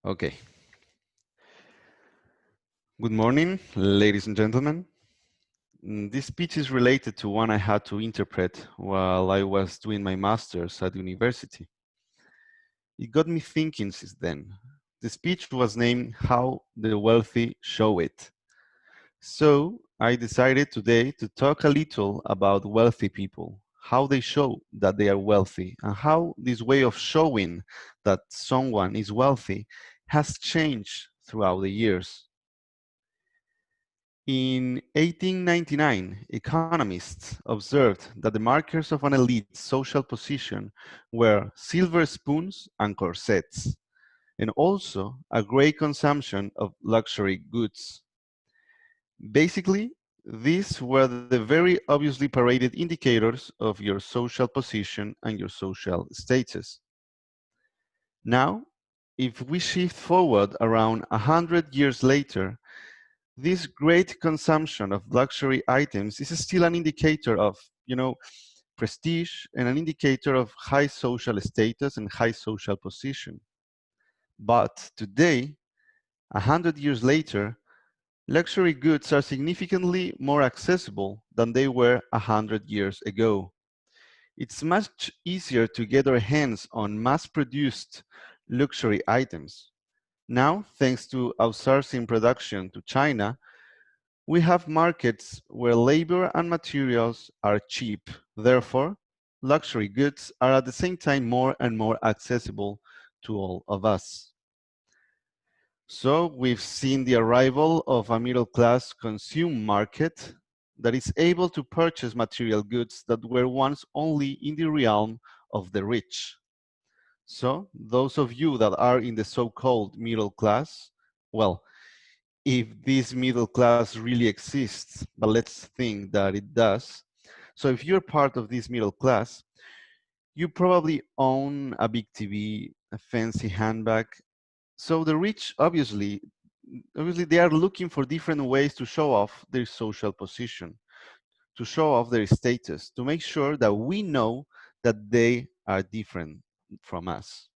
Okay. Good morning, ladies and gentlemen. This speech is related to one I had to interpret while I was doing my master's at university. It got me thinking since then. The speech was named How the Wealthy Show It. So I decided today to talk a little about wealthy people, how they show that they are wealthy, and how this way of showing that someone is wealthy has changed throughout the years. In 1899, economists observed that the markers of an elite social position were silver spoons and corsets, and also a great consumption of luxury goods. Basically, these were the very obviously paraded indicators of your social position and your social status. Now, if we shift forward around 100 years later, this great consumption of luxury items is still an indicator of, prestige and an indicator of high social status and high social position. But today, 100 years later, luxury goods are significantly more accessible than they were 100 years ago. It's much easier to get our hands on mass-produced luxury items. Now, thanks to outsourcing production to China, we have markets where labor and materials are cheap. Therefore, luxury goods are at the same time more and more accessible to all of us. So we've seen the arrival of a middle-class consumer market that is able to purchase material goods that were once only in the realm of the rich. So those of you that are in the so-called middle class, well, if this middle class really exists, but let's think that it does. So if you're part of this middle class, you probably own a big TV, a fancy handbag. So the rich, obviously, they are looking for different ways to show off their social position, to show off their status, to make sure that we know that they are different from us.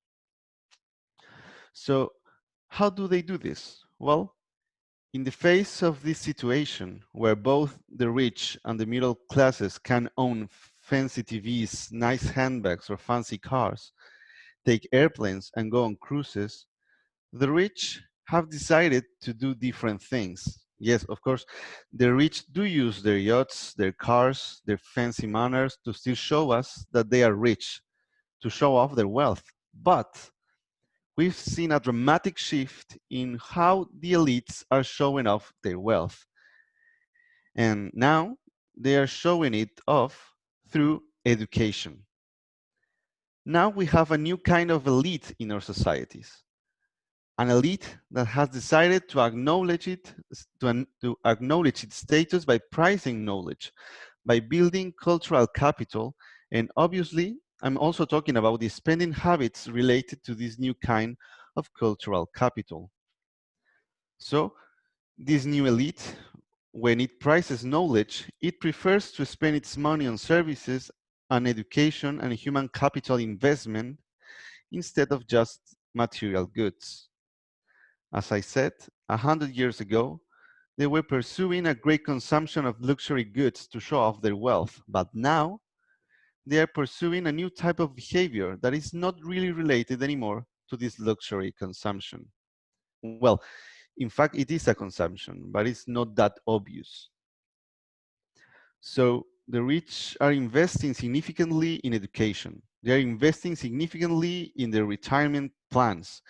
So how do they do this? Well, in the face of this situation, where both the rich and the middle classes can own fancy TVs, nice handbags, or fancy cars, take airplanes and go on cruises, the rich have decided to do different things. Yes, of course, the rich do use their yachts, their cars, their fancy manners to still show us that they are rich, to show off their wealth. But we've seen a dramatic shift in how the elites are showing off their wealth. And now they are showing it off through education. Now we have a new kind of elite in our societies. An elite that has decided to acknowledge to acknowledge its status by pricing knowledge, by building cultural capital, and obviously, I'm also talking about the spending habits related to this new kind of cultural capital. So, this new elite, when it prices knowledge, it prefers to spend its money on services, on education, and human capital investment instead of just material goods. As I said, 100 years ago, they were pursuing a great consumption of luxury goods to show off their wealth, but now they are pursuing a new type of behavior that is not really related anymore to this luxury consumption. Well, in fact, it is a consumption, but it's not that obvious. So the rich are investing significantly in education. They are investing significantly in their retirement plans,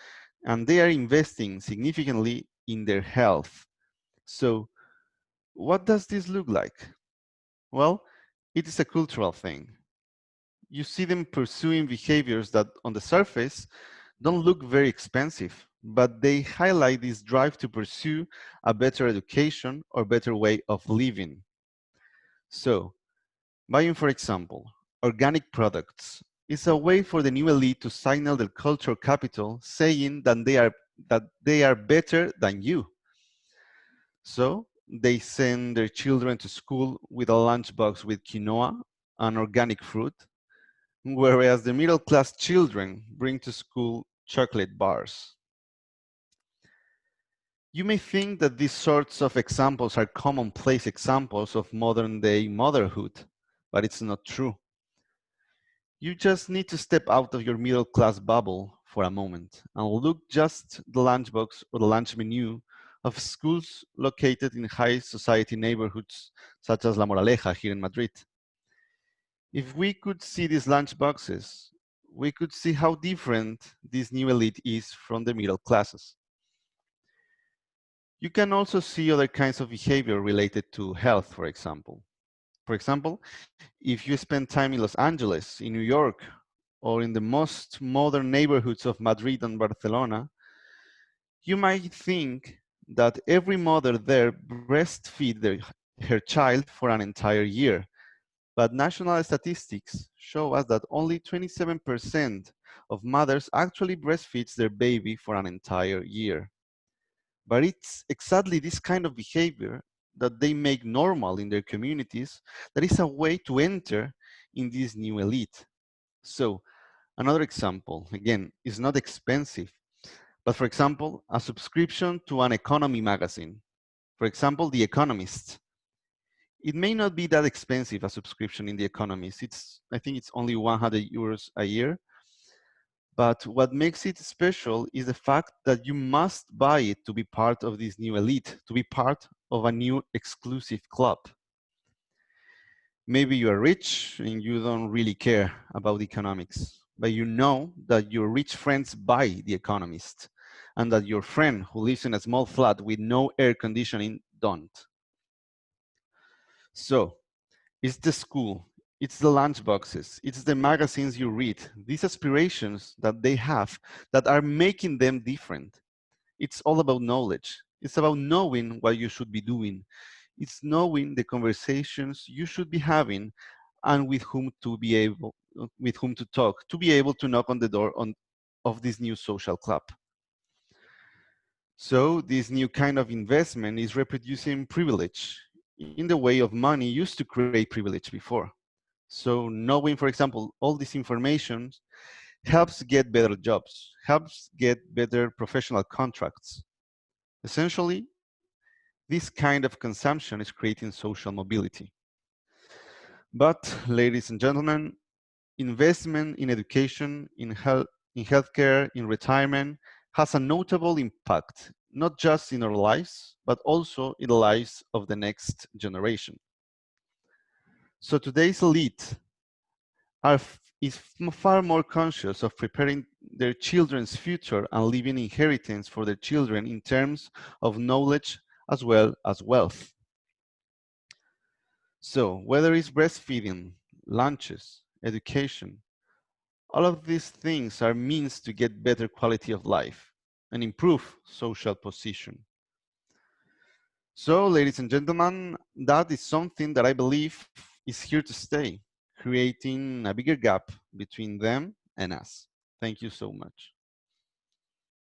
and they are investing significantly in their health. So what does this look like? Well, it is a cultural thing. You see them pursuing behaviors that on the surface don't look very expensive, but they highlight this drive to pursue a better education or better way of living. So, buying, for example, organic products is a way for the new elite to signal their cultural capital, saying that they are better than you. So they send their children to school with a lunchbox with quinoa and organic fruit, whereas the middle class children bring to school chocolate bars. You may think that these sorts of examples are commonplace examples of modern day motherhood, but it's not true. You just need to step out of your middle class bubble for a moment and look just the lunchbox or the lunch menu of schools located in high society neighborhoods such as La Moraleja here in Madrid. If we could see these lunchboxes, we could see how different this new elite is from the middle classes. You can also see other kinds of behavior related to health, for example. For example, if you spend time in Los Angeles, in New York, or in the most modern neighborhoods of Madrid and Barcelona, you might think that every mother there breastfeeds her child for an entire year. But national statistics show us that only 27% of mothers actually breastfeeds their baby for an entire year. But it's exactly this kind of behavior that they make normal in their communities that is a way to enter in this new elite. So another example, again, is not expensive, but for example, a subscription to an economy magazine. For example, The Economist. It may not be that expensive a subscription in The Economist. I think it's only 100 euros a year. But what makes it special is the fact that you must buy it to be part of this new elite, to be part of a new exclusive club. Maybe you are rich and you don't really care about economics, but you know that your rich friends buy The Economist and that your friend who lives in a small flat with no air conditioning don't. So it's the school, it's the lunchboxes, it's the magazines you read, these aspirations that they have that are making them different. It's all about knowledge. It's about knowing what you should be doing. It's knowing the conversations you should be having and with whom to talk, to be able to knock on the door of this new social club. So this new kind of investment is reproducing privilege in the way of money used to create privilege before. So knowing, for example, all this information helps get better jobs, helps get better professional contracts. Essentially, this kind of consumption is creating social mobility. But, ladies and gentlemen, investment in education, in healthcare, in retirement has a notable impact, not just in our lives, but also in the lives of the next generation. So today's elite is far more conscious of preparing their children's future and leaving inheritance for their children in terms of knowledge as well as wealth. So whether it's breastfeeding, lunches, education, all of these things are means to get better quality of life and improve social position. So, ladies and gentlemen, that is something that I believe is here to stay, creating a bigger gap between them and us. Thank you so much.